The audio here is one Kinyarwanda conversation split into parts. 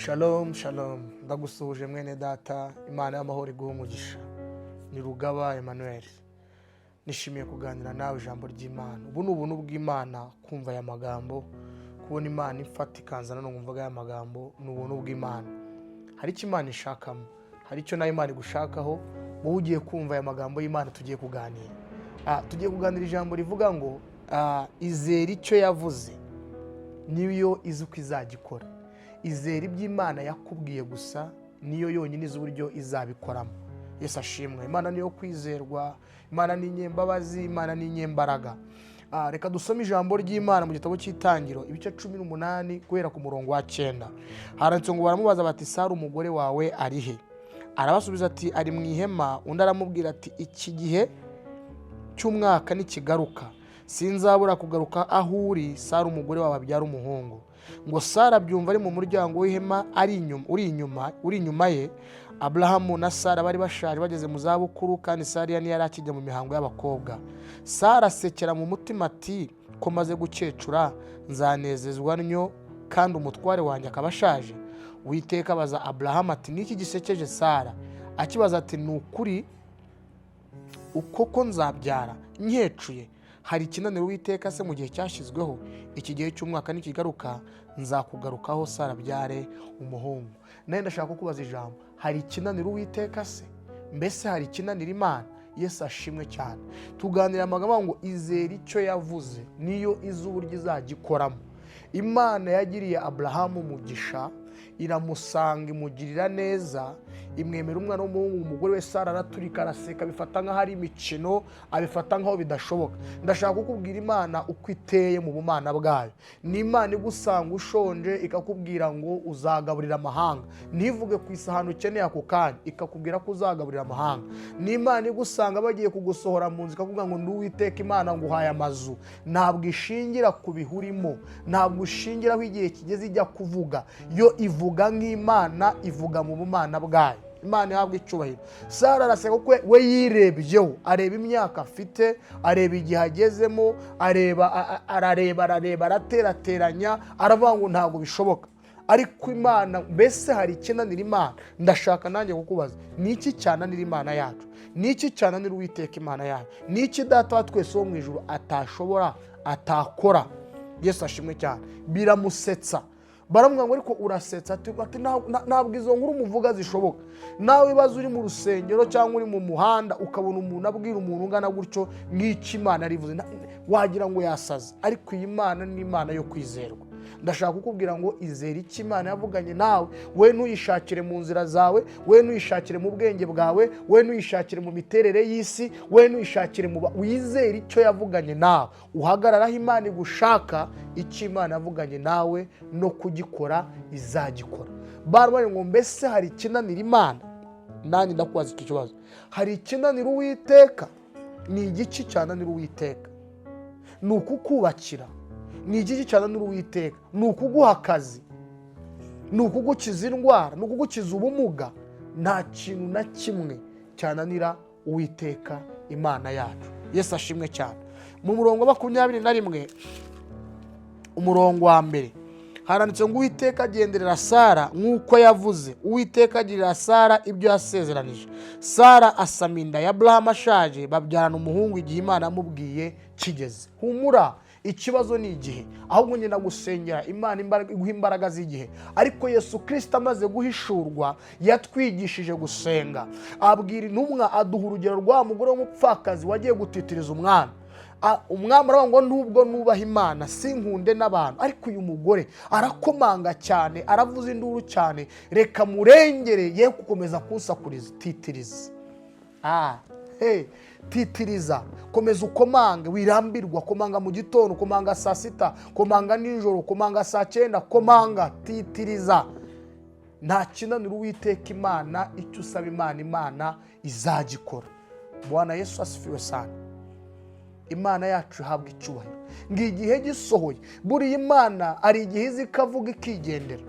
Shalom, shalom. Ndagusuhuje mwene data, Imana y'amahoro iguhe umugisha. Ni Rugaba Emmanuel. Nishimiye kuganira nawe ijambo ry'Imana. Ubu ni ubuntu bw'Imana kumva aya magambo, kubona Imana ifata ikanzana no kumva aya magambo, ni ubuntu bw'Imana. Hari icyo Imana ishakamo, hari icyo nayo Imana igushakaho, wowe ugiye kumva aya magambo y'Imana tugiye kuganira. Tugiye kuganira ijambo rivuga ngo izera icyo yavuze, niyo izi uko izacyinyuzamo. Izera iby'Imana yakubwiye gusa, niyo yonyine izi uburyo izabikoramo. Yesu ashimwe. Imana niyo kwizerwa, Imana ni inyembabazi, Imana ni inyembaraga. Reka dusome ijambo ry'Imana mu gitabo cy'Itangiriro ibice 18 guhera ku murongo wa 9. Haranditse ngo baramubaza bati Sara umugore wawe ari he? Arabasubiza ati ari mu ihema. Undi aramubwira ati iki gihe cy'umwaka nikigaruka sinzabura kugaruka aho uri, Sara umugore wawe abyara umuhungu. Ngo Sara byumva ari mu muryango w'ihema uri inyuma ye. Abrahamu na Sara bari bashaje bageze mu zabukuru, kandi Sara yari akijya mu mihango y'abakobwa. Sara asekera mu mutima ati ko maze gukecura nzanezezwa nnyo, kandi umutware wanjye akaba ashaje. Uwiteka abaza Abrahamu ati niki gisekeje Sara? Akibaza ati ni ukuri uko nzabyara nkecuye? Hari ikinaniro Uwiteka se mu gihe cyashyizweho? Iki gihe cy'umwaka nikigaruka nzakugarukaho Sara abyare umuhungu. Naye ndashaka kukubaza ijambo, hari ikinaniro Uwiteka se? Mbese hari ikinaniro Imana? Yesu ashimwe cyane. Tuganira amagambo ngo izera icyo yavuze, niyo izi uburyo izagyikoramo. Imana yagiriye Abrahamu umugisha, iramusanga imugirira neza, imwemera umwana w'umuhungu. Umugore we Sara araturika araseka, bifata nk'aho ari imikino, abifata nk'aho bidashoboka. Ndashaka kukubwira Imana uko iteye mu bumana bwayo. Ni Imana igusanga ushonje ikakubwira ngo uzagaburira amahanga, ntivuge ku isahani ukeneye ako kanya, ikakubwira ko uzagaburira amahanga. Ni Imana igusanga bagiye kugusohora mu nzu ikakubwira ngo Uwiteka Imana nguhaye amazu. Ntabwo ishingira ku bihurimo, ntabwo ishingira aho igihe kigeze ijya kuvuga. Yo ivuga nk'Imana, ivuga mu bumana bwayo. Imana ihabwa icyubahiro. Sara araseka kuko we yirebyeho, areba imyaka afite, areba igihe agezemo, arareba araterateranya, aravuga ngo ntabwo bishoboka. Ariko Imana, mbese hari ikinanira Imana? Ndashaka nanjye kukubaza, ni iki cyananira Imana yacu? Ni iki cyananira Uwiteka Imana yacu? Ni iki Data wa twese wo mu ijuru atashobora, atakora? Yesu ashimwe cyane. Biramusetsa. Baramubwira ngo ariko urasetsa ati ntabwo izo nkuru umuvuga zishoboka. Nawe ibaze uri mu rusengero cyangwa uri mu muhanda ukabona umuntu abwira umuntu ungana gutyo nk'icyo Imana rivuze, wagira ngo yasaze. Ariko iyi Mana ni Imana yo kwizerwa. Ndashaka kukubwira ngo izera icyo Imana yavuganye nawe. We ntuyishakire mu nzira zawe, we ntuyishakire mu bwenge bwawe, we ntuyishakire mu miterere y'isi, we ntuyishakire mu wizere icyo yavuganye nawe. Uhagararaho Imana igushaka, icyo Imana yavuganye nawe no kugikora izagyikora. Barabanye ngo mbese hari ikinanira Imana? Nanjye ndakubaza iki kibazo. Hari ikinanira Uwiteka? Ni igiki cyananira Uwiteka? Ni ukukubakira? Ni igiki cyananira Uwiteka? Ni ukuguha akazi? Ni ukugukiza indwara? Ni ukugukiza ubumuga? Nta kintu na kimwe cyananira Uwiteka Imana yacu. Yesu ashimwe cyane. Mu murongo wa 21 umurongo wa mbere haranditse ngo Uwiteka agenderera Sara nk'uko yavuze. Uwiteka agirira Sara ibyo yasezeranije. Sara asama inda ya Abrahamu ashaje, babyarana umuhungu igihe Imana yamubwiye kigeze. Humura, ikibazo ni igihe. Ahubwo ngenda gusengera Imana iguha imbaraga z'igihe. Ariko Yesu Kristo amaze guhishurwa yatwigishije gusenga. Abwira intumwa, aduha urugero rwa mugore w'umupfakazi wagiye gutitiriza umwana. Umwami aravuga ngo nubwo nubaha Imana sinkunde n'abantu, ariko uyu mugore arakomanga cyane, aravuza induru cyane, reka murengere ye gukomeza kunsakuriza. Titiriza. Titiriza, komeza ukomange, wirambirwa. Komanga mu gitondo, komanga saa sita, komanga nijoro, komanga saa 9, komanga. Titiriza. Nta kinanira Uwiteka Imana. Icyo usaba Imana, Imana izagyikora. Bwana Yesu asifiwe sana. Imana yacu ihabwa icyubahiro. Ngigihe gisohoye, buri Imana ari igihe izi kavuga ikigendera.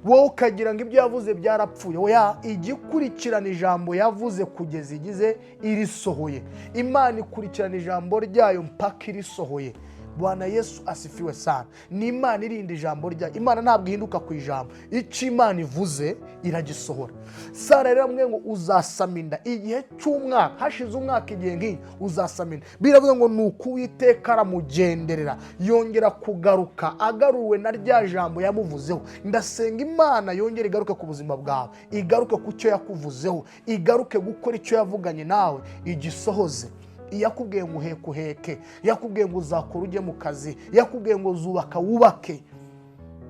Wowe ukagira ngo ibyo yavuze byarapfuye. Oya, igikurikirana ijambo yavuze kugeza igize irisohoye. Imana ikurikirana ijambo ryayo mpaka irisohoye. Bwana Yesu asifiwe sana. Ni Imana irinda ijambo rya. Imana ntabwo ihinduka ku ijambo. Icyo Imana ivuze iragisohora. Sara rero amwe ngo uzasama inda igihe cy'umwaka, hashize umwaka igihe nk'iyi uzasama inda. Biravuga ngo nuko Uwiteka aramugenderera yongera kugaruka, agaruwe na rya jambo yamuvuzeho. Ndasenga Imana yongera igaruke ku buzima bwawe, igaruke ku cyo yakuvuzeho, igaruke gukora icyo yavuganye nawe, igisohoze. Yakubwiye ngo uheke, yakubwiye ngo uzakora ujye mu kazi, yakubwiye ngo zubaka wubake.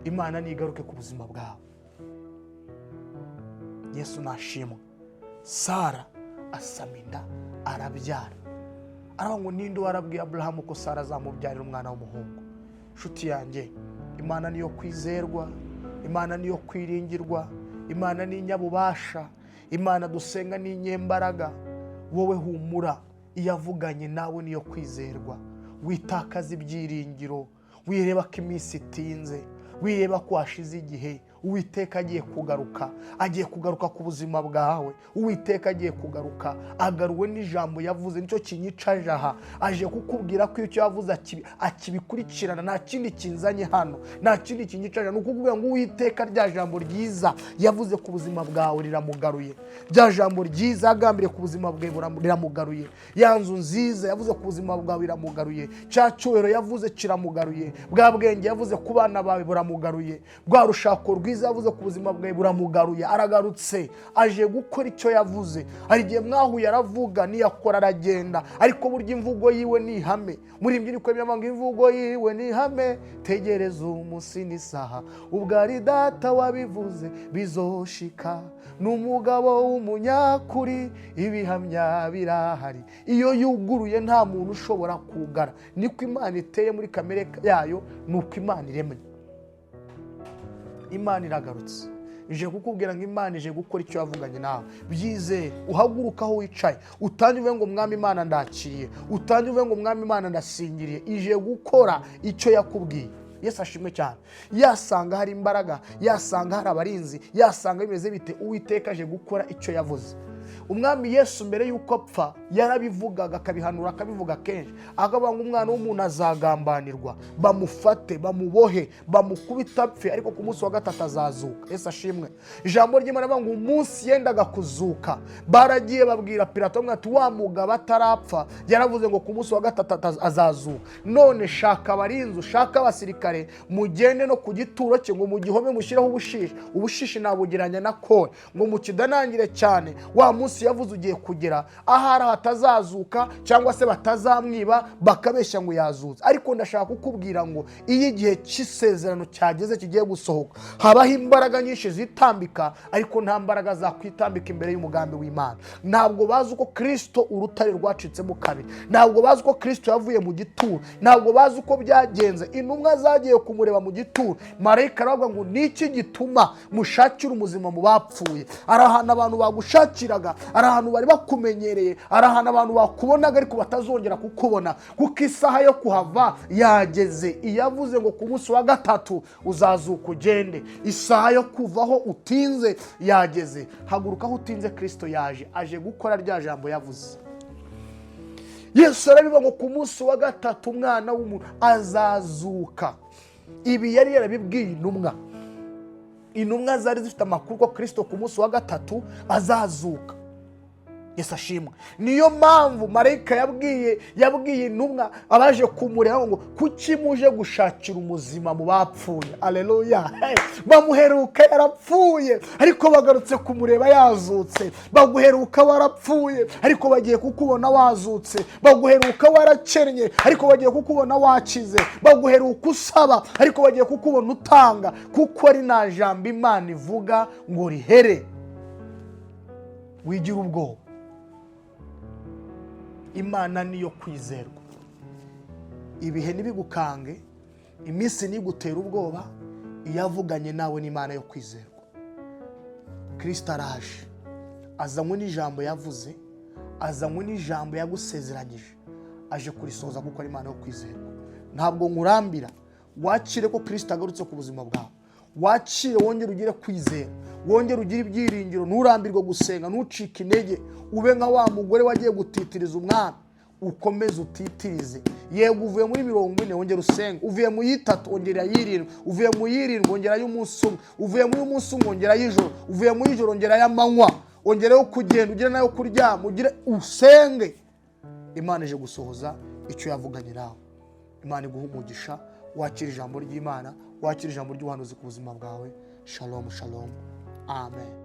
Imana nigaruke ku buzima bwawe. Yesu nashimwe. Sara asama inda arabyara. Aravuga ngo ninde warabwiye Abrahamu ko Sara azamubyarira umwana w'umuhungu? Nshuti yanjye, Imana niyo kwizerwa, Imana niyo kwiringirwa, Imana ni inyabubasha, Imana dusenga ni inyembaraga. Wowe humura, iyavuganye nawe niyo kwizerwa. Witakaza ibyiringiro, wireba ko iminsi itinze, wireba ko hashize igihe. Uwiteka agiye kugaruka ku buzima bwawe. Uwiteka agiye kugaruka, agaruwe n'ijambo yavuze. Nicyo kinyicaje aha, aje kukubwira ko icyo yavuze akibikurikirana. Nta kindi kinzanye hano, nta kindi kinyicaje. Ni ukubwira ngo Uwiteka rya jambo ryiza yavuze ku buzima bwawe riramugaruye. Rya jambo ryiza yagambiriye ku buzima bwawe riramugaruye. Ya nzu nziza yavuze ku buzima bwawe riramugaruye. Cya cyubahiro yavuze kiramugaruye. Bwa bwenge yavuze ku bana bawe buramugaruye. Bwa rushako rwiza yavuze ku buzima bwawe buramugaruye. Aragarutse, aje gukora icyo yavuze. Hari igihe mwahuye aravuga, niyakora aragenda, ariko burya imvugo yiwe ni ihame. Muri mbyini kwemera ngo imvugo yiwe ni ihame. Tegereza umunsi n'isaha, ubwo ari data wabivuze bizoshika. Ni umugabo w'umunyakuri, ibihamya birahari. Iyo yuguruye nta muntu ushobora kugara. Niko Imana iteye muri kamere yayo, nuko Imana iremye. Imana iragarutse, ije kukubwira ngo Imana ije gukora icyo yavuganye nawe. Byizere, uhaguruka aho wicaye, utange ngo Mwami Imana ndakiriye, utange ngo Mwami Imana ndasingiriye. Ije gukora icyo yakubwiye. Yesu ashimwe cyane. Yasanga hari imbaraga, yasanga hari abarinzi, yasanga bimeze bite, Uwiteka aje gukora icyo yavuze. Umwami Yesu mbere yuko apfa yarabivugaga, akabihanura, akabivuga kenshi. Akavuga ngo umwana w'umuntu azagambanirwa, bamufate, bamubohe, bamukubita apfe, ariko ku munsi wa gatatu azazuka. Yesu ashimwe. Ijambo ry'Imana rivuga ngo umunsi yendaga kuzuka, baragiye babwira Pilato ati wa mugabo atarapfa yaravuze ngo ku munsi wa gatatu azazuka. None shaka abarinzi, shaka abasirikare, mugende no ku gituro cye ngo mu gihome mushyiraho ubushishi. Ubushishi nabugiranya na kore ngo mukidanangire cyane. Wa munsi yavuze ugiye kugera, ahari hatazazuka cyangwa se batazamwiba bakabeshya ngo yazutse. Ariko ndashaka kukubwira ngo iyo igihe cy'isezerano cyageze kigiye gusohoka, habaho imbaraga nyinshi zitambika, ariko nta mbaraga zakwitambika imbere y'umugambi w'Imana. Ntabwo bazi uko Kristo urutare rwacitsemo kabiri, ntabwo bazi uko Kristo yavuye mu gituro, ntabwo bazi uko byagenze. Intumwa zagiye kumureba mu gituro, marayika aravuga ngo niki gituma mushakira umuzima mu bapfuye? Arahana abantu bagushakiraga, ari ahantu bari bakumenyereye, ari ahantu abantu bakubonaga ariko batazongera kukubona, kuko isaha yo kuhava yageze. Iyavuze ngo ku munsi wa gatatu uzazuka ugende, isaha yo kuvaho utinze yageze. Haguruka aho utinze, Kristo yaje, aje gukora rya jambo yavuze. Yesu arabivuga ngo ku munsi wa gatatu umwana w'umuntu azazuka. Ibi yari yarabibwiye intumwa. Intumwa zari zifite amakuru ko Kristo ku munsi wa gatatu azazuka. Yesu ashimwe. Niyo mpamvu marayika yabwiye intumwa abaje kumureba ngo kuki muje gushakira umuzima mu bapfuye? Haleluya. Bamuheruka yarapfuye ariko bagarutse kumureba yazutse. Baguheruka warapfuye ariko bagiye kukubona wazutse. Baguheruka warakennye ariko bagiye kukubona wakize. Baguheruka usaba ariko bagiye kukubona utanga, kuko ari nta jambo Imana ivuga ngo rihere. Wigira ubwoba. Imana niyo kwizerwa. Ibihe nibigukange, iminsi nigutera ubwoba, iyavuganye nawe n'Imana yo kwizerwa. Kristo araje, azanywe n'ijambo yavuze, azanywe n'ijambo yagusezeranyije, aje kurisoza kuko ari Imana yo kwizerwa. Ntabwo nkurambira, wakire ko Kristo agarutse ku buzima bwawe. Wakire, wongere ugire kwizera, wongere ugire ibyiringiro, nturambirwe gusenga, ntucike intege, ube nka wa mugore wagiye gutitiriza umwana. Ukomeze utitirize, yego uvuye muri 40 wongera usenge, uvuye mu 3 wongera 7, uvuye mu 7 wongera y'umunsi umwe, uvuye muri umunsi umwe wongera y'ijoro, uvuye mu y'ijoro wongera y'amanywa, wongera yo kugenda, ugire nayo kuryama, ugire usenge. Imana ije gusohoza icyo yavuganye nawe. Imana iguha umugisha, wakira ijambo ry'Imana, wakira ijambo ry'ubuhanuzi ku buzima bwawe. Shalom shalom, amen.